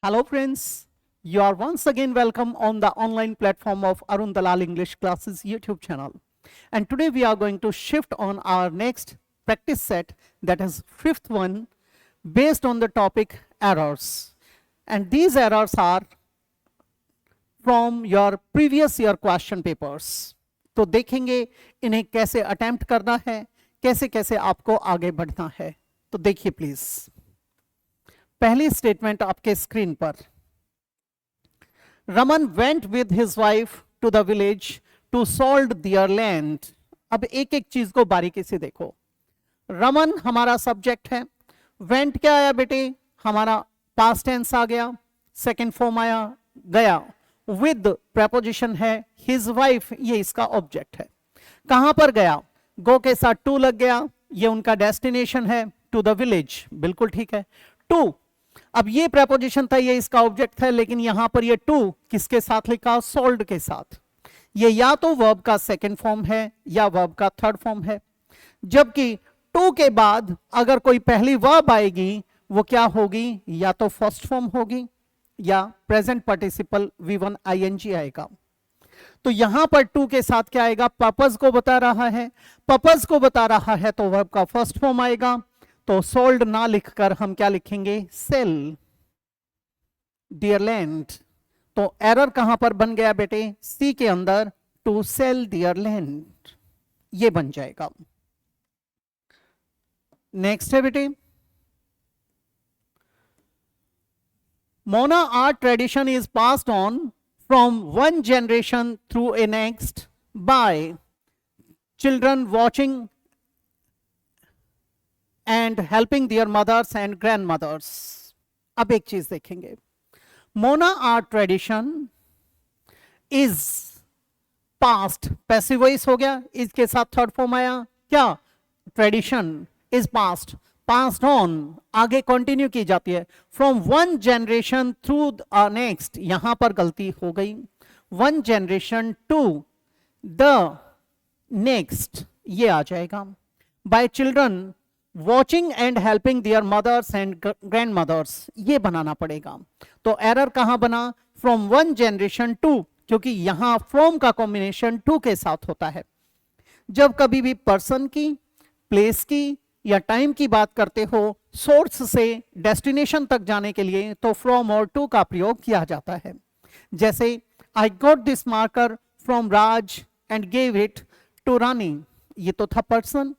Hello friends, you are once again welcome on the online platform of Arun Dalal English Classes YouTube channel. And today we are going to shift on our next practice set, that is fifth one, based on the topic errors. And these errors are from your previous year question papers. तो देखेंगे इन्हें कैसे attempt करना है, कैसे कैसे आपको आगे बढ़ना है. तो देखिए प्लीज, पहली स्टेटमेंट आपके स्क्रीन पर. Raman went with his wife to the village to sold their land. अब एक एक चीज को बारीकी से देखो. रमन हमारा सब्जेक्ट है, वेंट क्या आया बेटे, हमारा पास्ट टेंस आ गया, सेकंड फॉर्म आया गया, विद प्रेपोजिशन है, हिज वाइफ ये इसका ऑब्जेक्ट है. कहां पर गया, गो के साथ टू लग गया, ये उनका डेस्टिनेशन है, टू द विलेज, बिल्कुल ठीक है. टू, अब ये प्रेपोजिशन था, ये इसका ऑब्जेक्ट है, लेकिन यहां पर ये टू किसके साथ लिखा, सोल्ड के साथ. ये या तो वर्ब का सेकंड फॉर्म है या वर्ब का थर्ड फॉर्म है. जबकि टू के बाद अगर कोई पहली वर्ब आएगी वो क्या होगी, या तो फर्स्ट फॉर्म होगी या प्रेजेंट पार्टिसिपल V1 ING आएगा. तो यहां पर टू के साथ क्या आएगा, पर्पस को बता रहा है, पर्पस को बता रहा है तो वर्ब का फर्स्ट फॉर्म आएगा. तो सोल्ड ना लिखकर हम क्या लिखेंगे, सेल डियर लैंड. तो एरर कहां पर बन गया बेटे, सी के अंदर, टू सेल डियर लैंड, ये बन जाएगा. नेक्स्ट है बेटे, Mona art tradition is passed on from one generation through a next by children watching and helping their mothers and grandmothers. अब एक चीज देखेंगे, Mona art tradition is past, passive voice हो गया, इसके साथ थर्ड फॉर्म आया क्या, tradition is past, passed on आगे कंटिन्यू की जाती है, from one generation through next, यहां पर गलती हो गई, one generation to the next ये आ जाएगा. By children watching and helping their mothers and grandmothers, ये बनाना पड़ेगा. तो एरर कहां बना, फ्रॉम वन जनरेशन टू, क्योंकि यहां फ्रॉम का कॉम्बिनेशन टू के साथ होता है. जब कभी भी पर्सन की, प्लेस की या टाइम की बात करते हो सोर्स से डेस्टिनेशन तक जाने के लिए, तो फ्रॉम और टू का प्रयोग किया जाता है. जैसे I got this marker from Raj and gave it to Rani, ये तो था person.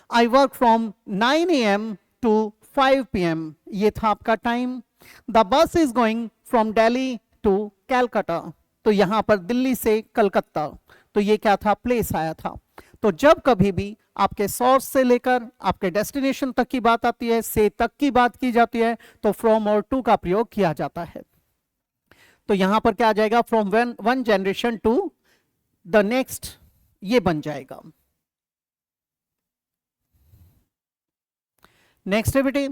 I work from 9 AM to 5 PM, ये था आपका time. The bus is going from Delhi to Calcutta, तो यहां पर दिल्ली से कलकत्ता, तो ये क्या था, प्लेस आया था. तो जब कभी भी आपके सोर्स से लेकर आपके डेस्टिनेशन तक की बात आती है, से तक की बात की जाती है, तो फ्रॉम और टू का प्रयोग किया जाता है. तो यहां पर क्या आ जाएगा, from one generation to the next, ये बन जाएगा. नेक्स्ट है बेटे,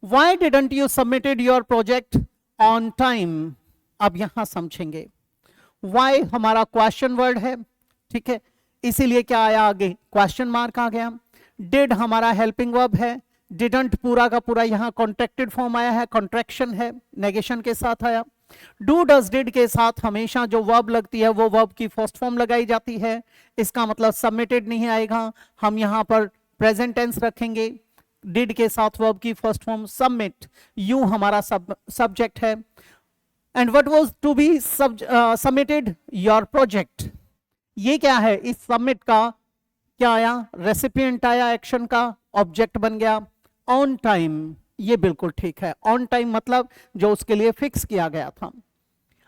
why didn't you submitted your project on time. अब यहां समझेंगे, व्हाई हमारा क्वेश्चन वर्ड है, ठीक है, इसीलिए क्या आया आगे, क्वेश्चन मार्क आ गया. डिड हमारा हेल्पिंग वर्ब है, डिडंट पूरा का पूरा यहां कॉन्ट्रैक्टेड फॉर्म आया है, कॉन्ट्रैक्शन है, नेगेशन के साथ आया. डू डज डिड के साथ हमेशा जो वर्ब लगती है वो वर्ब की फर्स्ट फॉर्म लगाई जाती है, इसका मतलब सबमिटेड नहीं आएगा, हम यहां पर प्रेजेंट टेंस रखेंगे. डिड के साथ वर्ब की फर्स्ट फॉर्म सबमिट, यू हमारा सब्जेक्ट है. And what was to be submitted, your project, ये क्या है, इस सबमिट का क्या आया, रेसिपिएंट आया, एक्शन का ऑब्जेक्ट बन गया. ऑन टाइम, ये बिल्कुल ठीक है, ऑन टाइम मतलब जो उसके लिए फिक्स किया गया था.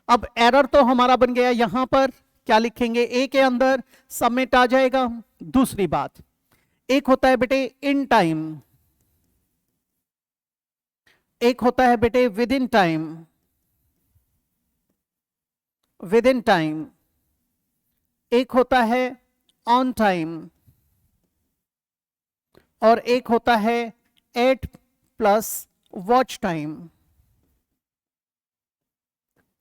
अब एरर तो हमारा बन गया, यहां पर क्या लिखेंगे, ए के अंदर सबमिट आ जाएगा. दूसरी बात, एक होता है बेटे इन टाइम, एक होता है बेटे with in time, with in time, एक होता है ऑन टाइम, और एक होता है एट प्लस वॉच टाइम.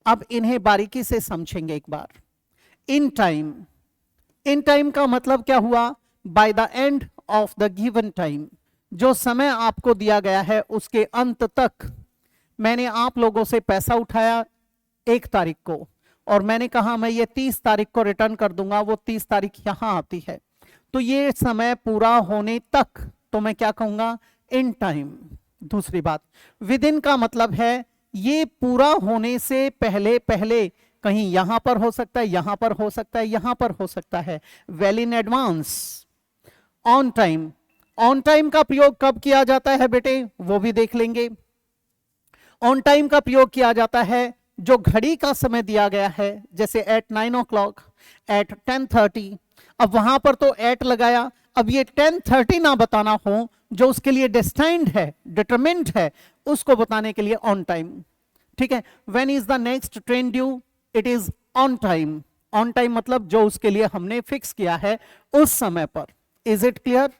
अब इन्हें बारीकी से समझेंगे एक बार. इन टाइम, इन टाइम का मतलब क्या हुआ, by the end of the given time, जो समय आपको दिया गया है उसके अंत तक मैंने आप लोगों से पैसा उठाया 1 तारीख को और मैंने कहा मैं ये 30 तारीख को रिटर्न कर दूंगा, वो 30 तारीख यहां आती है, तो ये समय पूरा होने तक तो मैं क्या कहूंगा, इन टाइम। दूसरी बात, विद इन का मतलब है ये पूरा होने से पहले पहले कहीं यहां पर हो सकता है, यहां पर हो सकता है, यहां पर हो सकता है, well in advance. On time, on time का प्रयोग कब किया जाता है बेटे, वो भी देख लेंगे। ऑन टाइम का प्रयोग किया जाता है जो घड़ी का समय दिया गया है, जैसे एट 9 o'clock, एट 10:30। अब वहां पर तो एट लगाया, अब ये 10:30 ना बताना हो, जो उसके लिए डेस्टाइंड है, डिटरमिन्ड है, उसको बताने के लिए ऑन टाइम। ठीक है, when is the next train due, it is on time. On time मतलब जो उसके लिए हमने फिक्स किया है उस समय पर। Is it clear?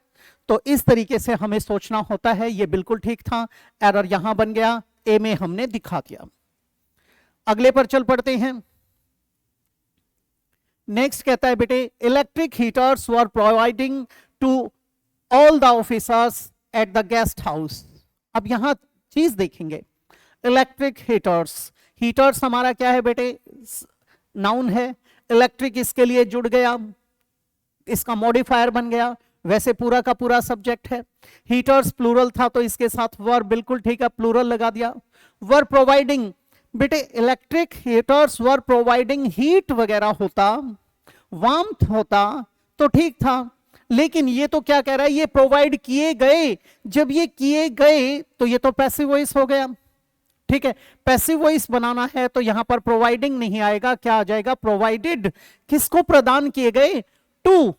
तो इस तरीके से हमें सोचना होता है। ये बिल्कुल ठीक था, एरर यहां बन गया, ए में हमने दिखा दिया। अगले पर चल पड़ते हैं। नेक्स्ट कहता है बेटे, electric heaters were providing to all the officers at the guest house. अब यहां चीज देखेंगे, इलेक्ट्रिक हीटर्स, हीटर्स हमारा क्या है बेटे, नाउन है। इलेक्ट्रिक इसके लिए जुड़ गया, इसका मॉडिफायर बन गया, वैसे पूरा का पूरा सब्जेक्ट है। हीटर्स प्लूरल था तो इसके साथ वर, बिल्कुल ठीक है, प्लूरल लगा दिया। वर प्रोवाइडिंग, बेटे electric heaters were providing, heat वगैरह होता, वार्मथ होता तो ठीक था, लेकिन ये तो क्या कह रहा है, ये प्रोवाइड किए गए। जब ये किए गए तो ये तो पैसिव वॉइस हो गया। ठीक है, पैसिव वॉइस बनाना है तो यहां पर प्रोवाइडिंग नहीं आएगा, क्या आ जाएगा, प्रोवाइडेड। किसको प्रदान किए गए, टू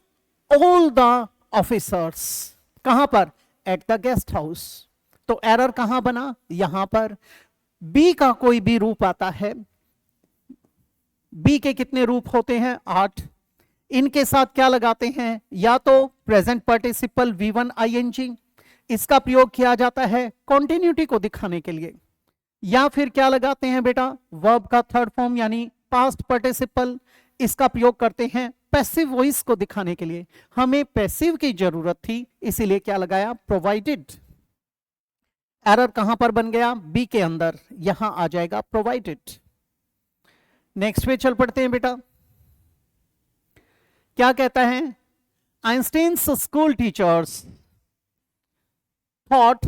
ऑल द ऑफिसर्स। कहां पर, एट द गेस्ट हाउस। तो एरर कहां बना, यहां पर। बी का कोई भी रूप आता है, बी के कितने रूप होते हैं, 8। इनके साथ क्या लगाते हैं, या तो प्रेजेंट पार्टिसिपल V1 ING, इसका प्रयोग किया जाता है कॉन्टिन्यूटी को दिखाने के लिए, या फिर क्या लगाते हैं बेटा, वर्ब का थर्ड फॉर्म यानी पास्ट पार्टिसिपल, इसका प्रयोग करते हैं पैसिव वॉइस को दिखाने के लिए। हमें पैसिव की जरूरत थी, इसीलिए क्या लगाया, प्रोवाइडेड। एरर कहां पर बन गया, बी के अंदर, यहां आ जाएगा प्रोवाइडेड। नेक्स्ट पे चल पड़ते हैं बेटा। क्या कहता है, Einstein's school teachers thought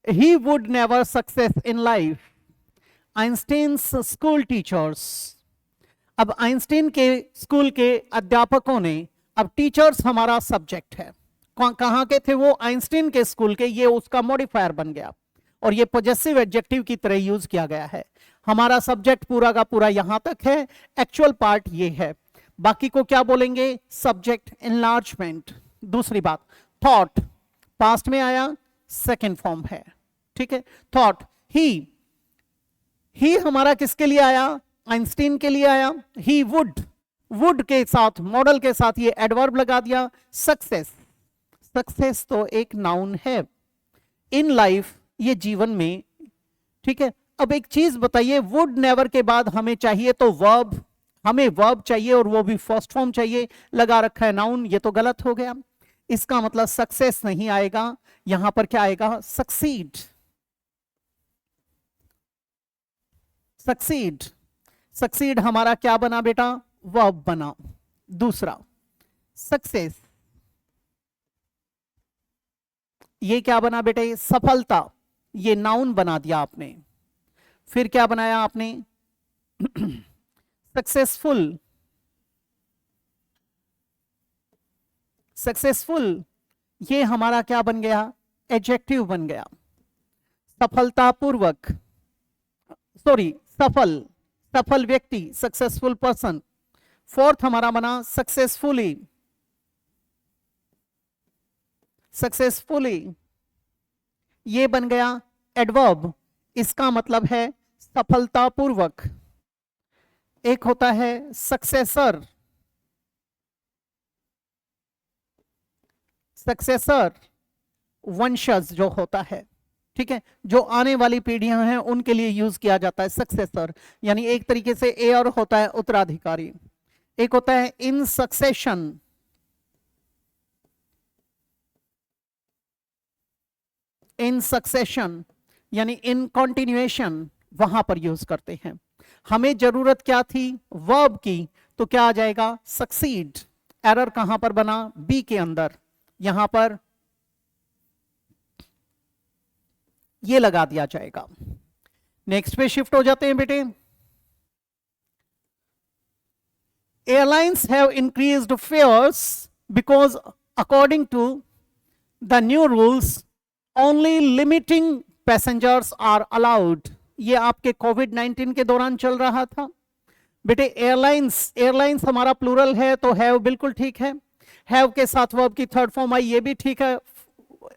he would never success in life. Einstein's school teachers, अब आइंस्टीन के स्कूल के अध्यापकों ने, अब टीचर्स हमारा सब्जेक्ट है, कहां के थे वो, आइंस्टीन के स्कूल के, ये उसका मॉडिफायर बन गया और ये पॉजेसिव एडजेक्टिव की तरह यूज किया गया है। हमारा सब्जेक्ट पूरा का पूरा यहां तक है, एक्चुअल पार्ट ये है, बाकी को क्या बोलेंगे, सब्जेक्ट एनलार्जमेंट। दूसरी बात, थॉट पास्ट में आया, सेकेंड फॉर्म है। ठीक है, थॉट, ही हमारा किसके लिए आया, आइंस्टीन के लिए आया। ही वुड, वुड के साथ, मॉडल के साथ ये एडवर्ब लगा दिया। सक्सेस, सक्सेस तो एक नाउन है, इन लाइफ ये जीवन में। ठीक है, अब एक चीज बताइए, वुड नेवर के बाद हमें चाहिए तो वर्ब, हमें वर्ब चाहिए और वो भी फर्स्ट फॉर्म चाहिए, लगा रखा है नाउन, ये तो गलत हो गया। इसका मतलब सक्सेस नहीं आएगा, यहां पर क्या आएगा, सक्सीड। सक्सीड, सक्सीड हमारा क्या बना बेटा, वर्ब बना। दूसरा, सक्सेस, ये क्या बना बेटे, सफलता, ये नाउन बना दिया आपने। फिर क्या बनाया आपने, सक्सेसफुल, सक्सेसफुल ये हमारा क्या बन गया, एडजेक्टिव बन गया। सफलतापूर्वक, सॉरी सफल, सफल व्यक्ति, सक्सेसफुल पर्सन। फोर्थ हमारा बना सक्सेसफुली, सक्सेसफुली ये बन गया एडवर्ब, इसका मतलब है सफलतापूर्वक। एक होता है सक्सेसर, सक्सेसर वंशज जो होता है, ठीक है, जो आने वाली पीढ़ियां हैं उनके लिए यूज किया जाता है सक्सेसर, यानी एक तरीके से ए और होता है उत्तराधिकारी। एक होता है इन सक्सेशन, इन सक्सेशन यानी इन कंटिन्यूएशन, वहां पर यूज करते हैं। हमें जरूरत क्या थी, वर्ब की, तो क्या आ जाएगा, सक्सीड। एरर कहां पर बना, बी के अंदर, यहां पर ये लगा दिया जाएगा। नेक्स्ट पे शिफ्ट हो जाते हैं बेटे। Airlines have increased fares because according to the new rules only limiting passengers are allowed। ये आपके कोविड-19 के दौरान चल रहा था बेटे। एयरलाइंस हमारा प्लूरल है तो हैव बिल्कुल ठीक है, हैव के साथ वर्ब की थर्ड फॉर्म आई, ये भी ठीक है।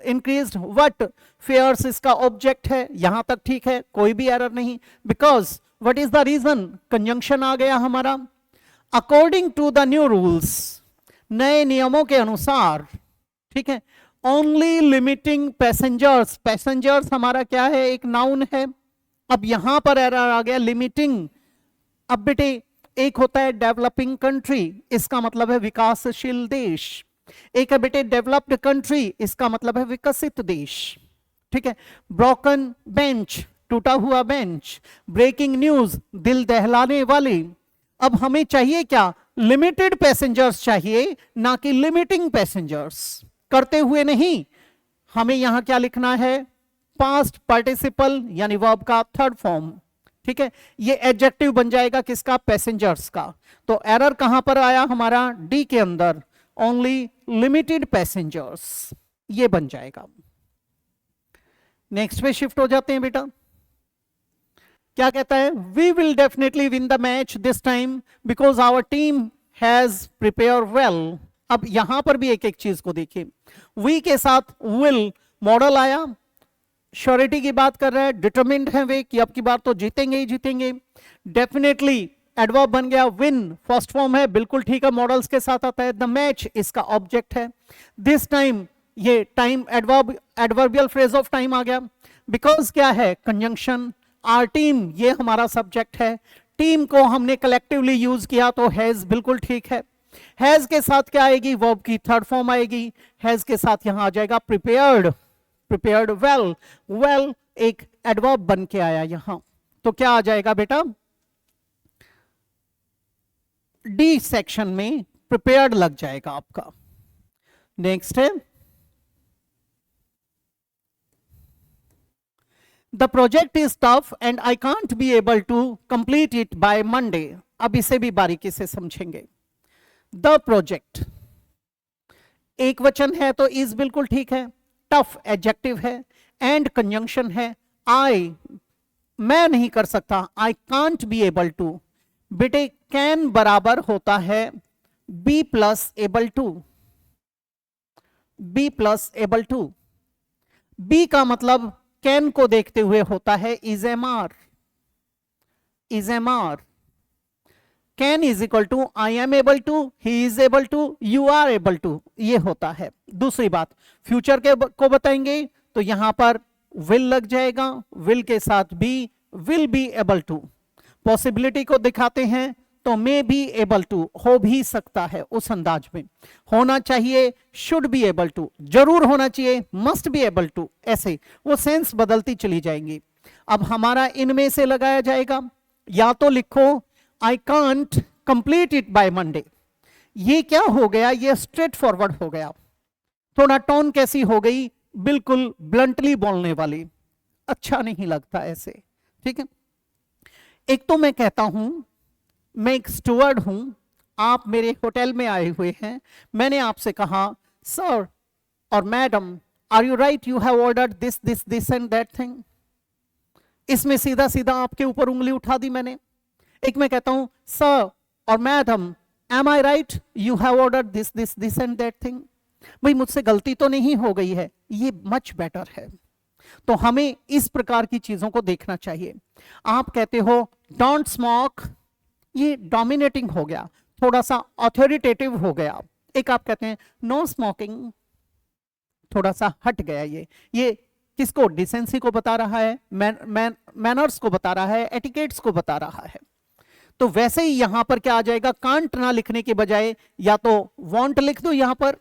इंक्रीज्ड व्हाट, फेयर्स इसका ऑब्जेक्ट है, यहां तक ठीक है, कोई भी एरर नहीं। Because what is the reason, conjunction आ गया हमारा। According to the new rules, नए नियमों के अनुसार, ठीक है। ओनली लिमिटिंग पैसेंजर्स, पैसेंजर्स हमारा क्या है, एक नाउन है। अब यहां पर एरर आ गया लिमिटिंग। अब बेटे एक होता है डेवलपिंग कंट्री, इसका मतलब है विकासशील देश। एक है बेटे डेवलप्ड कंट्री, इसका मतलब है विकसित देश, ठीक है। ब्रोकन बेंच, टूटा हुआ बेंच। ब्रेकिंग न्यूज, दिल दहलाने वाली। अब हमें चाहिए क्या, लिमिटेड पैसेंजर्स चाहिए, ना कि लिमिटिंग पैसेंजर्स। करते हुए नहीं, हमें यहां क्या लिखना है, पास्ट पार्टिसिपल यानी वर्ब का थर्ड फॉर्म, ठीक है। ये एडजेक्टिव बन जाएगा किसका, पैसेंजर्स का। तो एरर कहां पर आया हमारा, डी के अंदर, ओनली लिमिटेड पैसेंजर्स, ये बन जाएगा। नेक्स्ट पे शिफ्ट हो जाते हैं बेटा। क्या कहता है, we will definitely win the match this time because our team has prepare well. अब यहां पर भी एक एक चीज को देखिए, वी के साथ विल मॉडल आया, श्योरिटी की बात कर रहा है, डिटरमिन्ड है वे कि अब की बार तो जीतेंगे ही जीतेंगे। डेफिनेटली एडवर्ब बन गया, विन फर्स्ट फॉर्म है, बिल्कुल ठीक है, मॉडल्स के साथ आता है। द मैच इसका ऑब्जेक्ट है। दिस टाइम, ये time adverb, adverbial phrase of time आ गया। बिकॉज क्या है, कंजंक्शन। आर टीम, ये हमारा सब्जेक्ट है। टीम को हमने कलेक्टिवली यूज किया तो हैज बिल्कुल ठीक है। हैज के साथ क्या आएगी, वर्ब की थर्ड फॉर्म आएगी। हैज के साथ यहां आ जाएगा प्रिपेयर्ड, प्रिपेयर्ड वेल। वेल एक एडवर्ब बन के आया यहां, तो क्या आ जाएगा बेटा, डी सेक्शन में प्रिपेयर्ड लग जाएगा आपका। नेक्स्ट है, the project is tough and I can't be able to complete it by Monday. अब इसे भी बारीकी से समझेंगे। द प्रोजेक्ट एक वचन है तो इज बिल्कुल ठीक है, टफ एडजेक्टिव है, एंड कंजंक्शन है। आई, मैं नहीं कर सकता, I can't be able to. बेटे कैन बराबर होता है be plus able to, be plus able to. Be का मतलब कैन को देखते हुए होता है is am are, is am are. Can is equal to I am able to, he is able to, you are able to, ये होता है। दूसरी बात, फ्यूचर के को बताएंगे तो यहां पर विल लग जाएगा, विल के साथ be, will be able to. Possibility को दिखाते हैं तो मे बी एबल टू, हो भी सकता है, उस अंदाज में होना चाहिए, शुड बी एबल टू, जरूर होना चाहिए, मस्ट बी एबल टू, ऐसे वो सेंस बदलती चली जाएंगी। अब हमारा इनमें से लगाया जाएगा, या तो लिखो I can't complete it by Monday. ये क्या हो गया, ये स्ट्रेट फॉरवर्ड हो गया। थोड़ा टोन कैसी हो गई, बिल्कुल ब्लंटली बोलने वाली, अच्छा नहीं लगता ऐसे, ठीक है। एक तो मैं कहता हूं, मैं एक स्टूवर्ड हूं, आप मेरे होटल में आए हुए हैं, मैंने आपसे कहा सर और madam are you right, you have ordered this this this and that thing. इसमें सीधा सीधा आपके ऊपर उंगली उठा दी मैंने। एक मैं कहता हूं सर और madam am I right, you have ordered this this this and that thing. भाई मुझसे गलती तो नहीं हो गई है, ये मच बेटर है। तो हमें इस प्रकार की चीजों को देखना चाहिए। आप कहते हो डोंट स्मोक, ये डोमिनेटिंग हो गया, थोड़ा सा ऑथोरिटेटिव हो गया। एक आप कहते हैं नो स्मोकिंग, थोड़ा सा हट गया। ये किसको, डिसेंसी को बता रहा है, मैनर्स को बता रहा है, एटिकेट्स को बता रहा है। तो वैसे ही यहां पर क्या आ जाएगा, कांट ना लिखने के बजाय या तो वॉन्ट लिख दो, यहां पर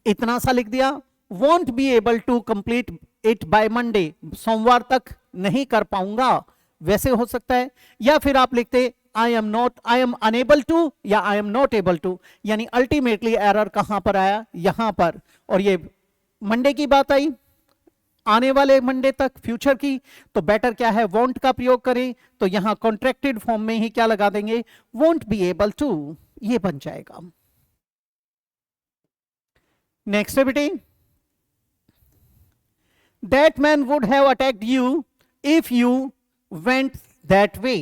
इतना सा लिख दिया, won't be able to complete it by Monday, सोमवार तक नहीं कर पाऊंगा, वैसे हो सकता है। या फिर आप लिखते आई एम अनेबल टू या I am not able to, यानी अल्टीमेटली एरर कहां पर आया, यहां पर, और ये मंडे की बात आई, आने वाले मंडे तक, फ्यूचर की, तो बेटर क्या है, वॉन्ट का प्रयोग करें, तो यहां कॉन्ट्रैक्टेड फॉर्म में ही क्या लगा देंगे, वॉन्ट बी एबल टू, ये बन जाएगा। नेक्स्ट है बेटे, that man would have attacked you if you went that way.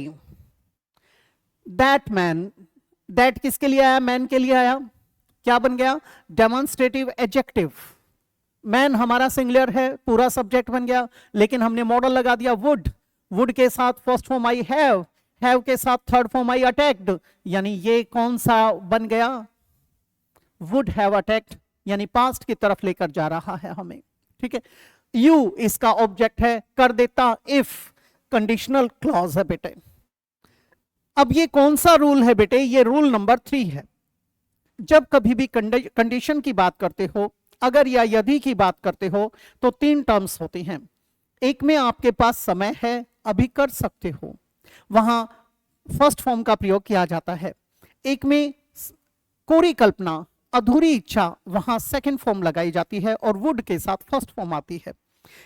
That man, that किसके लिए आया, मैन के लिए आया, क्या बन गया, डेमोन्स्ट्रेटिव एडजेक्टिव। मैन हमारा सिंगुलर है, पूरा सब्जेक्ट बन गया, लेकिन हमने मॉडल लगा दिया वुड, वुड के साथ फर्स्ट फॉर्म आई हैव के साथ थर्ड फॉर्म आई अटैक्ड, यानी ये कौन सा बन गया, वुड हैव अटैक्ड, यानी पास्ट की तरफ लेकर जा रहा है हमें, ठीक है। यू इसका ऑब्जेक्ट है, कर देता इफ कंडीशनल क्लॉज है बेटे। अब ये कौन सा रूल है बेटे, ये रूल नंबर 3 है। जब कभी भी कंडीशन की बात करते हो, अगर या यदि की बात करते हो, तो 3 टर्म्स होती हैं। एक में आपके पास समय है, अभी कर सकते हो, वहां फर्स्ट फॉर्म का प्रयोग किया जाता है। एक में कोरी कल्पना, अधूरी इच्छा, वहां सेकंड फॉर्म लगाई जाती है और वुड के साथ फर्स्ट फॉर्म आती है।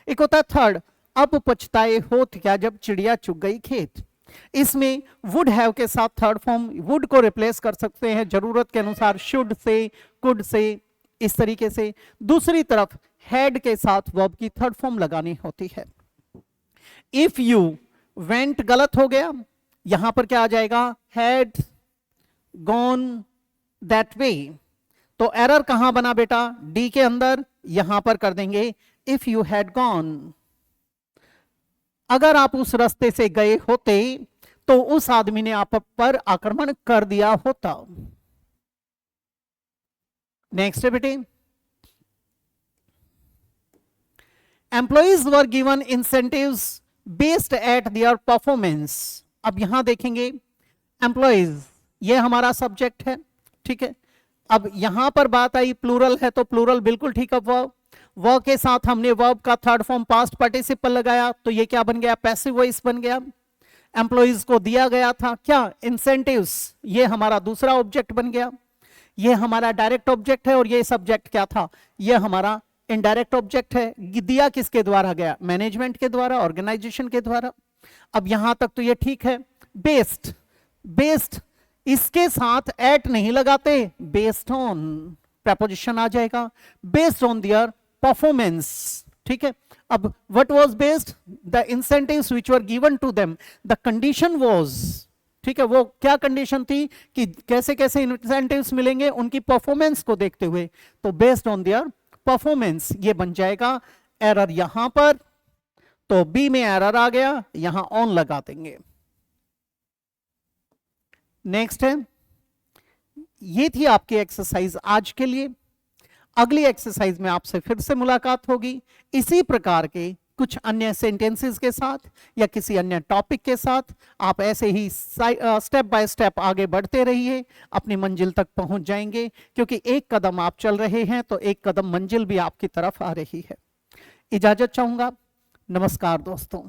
एक होता है थर्ड, अब पछताए होत क्या जब चिड़िया चुग गई खेत। इसमें वुड हैव के साथ थर्ड फॉर्म, वुड को रिप्लेस कर सकते हैं जरूरत के अनुसार शुड से, कुड से, इस तरीके से। दूसरी तरफ हैड के साथ वर्ब की थर्ड फॉर्म लगानी होती है। इफ यू वेंट गलत हो गया, यहां पर क्या आ जाएगा, हैड गॉन दैट वे, तो एरर कहां बना बेटा, डी के अंदर, यहां पर कर देंगे इफ यू हैड गॉन। अगर आप उस रास्ते से गए होते तो उस आदमी ने आप पर आक्रमण कर दिया होता। नेक्स्ट है बेटे, employees were given incentives based eight their performance. अब यहां देखेंगे एम्प्लॉइज, ये हमारा सब्जेक्ट है, ठीक है। अब यहां पर बात आई प्लूरल है, तो प्लूरल बिल्कुल ठीक है। वर्ब के साथ हमने वर्ब का थर्ड फॉर्म पास्ट पार्टिसिपल लगाया, तो ये क्या बन गया, पैसिव वॉइस बन गया। एम्प्लॉइज को दिया गया था क्या, इंसेंटिव्स, ये हमारा दूसरा ऑब्जेक्ट बन गया। ये हमारा डायरेक्ट ऑब्जेक्ट है और ये सब्जेक्ट क्या था, ये हमारा इनडायरेक्ट ऑब्जेक्ट है। दिया किसके द्वारा गया, मैनेजमेंट के द्वारा, ऑर्गेनाइजेशन के द्वारा। अब यहां तक तो ये ठीक है। बेस्ड, बेस्ड इसके साथ एट नहीं लगाते, बेस्ड ऑन प्रपोजिशन आ जाएगा, बेस्ड ऑन देयर परफॉर्मेंस, ठीक है। अब what was based, the incentives which were given to them, the condition was, ठीक है, वो क्या कंडीशन थी कि कैसे कैसे इंसेंटिव्स मिलेंगे, उनकी परफॉर्मेंस को देखते हुए, तो बेस्ड ऑन देयर परफॉर्मेंस, ये बन जाएगा। एरर यहां पर, तो बी में एरर आ गया, यहां ऑन लगा देंगे। नेक्स्ट है, ये थी आपकी एक्सरसाइज आज के लिए। अगली एक्सरसाइज में आपसे फिर से मुलाकात होगी इसी प्रकार के कुछ अन्य सेंटेंसेस के साथ या किसी अन्य टॉपिक के साथ। आप ऐसे ही स्टेप बाय स्टेप आगे बढ़ते रहिए, अपनी मंजिल तक पहुंच जाएंगे, क्योंकि एक कदम आप चल रहे हैं तो एक कदम मंजिल भी आपकी तरफ आ रही है। इजाजत चाहूंगा, नमस्कार दोस्तों।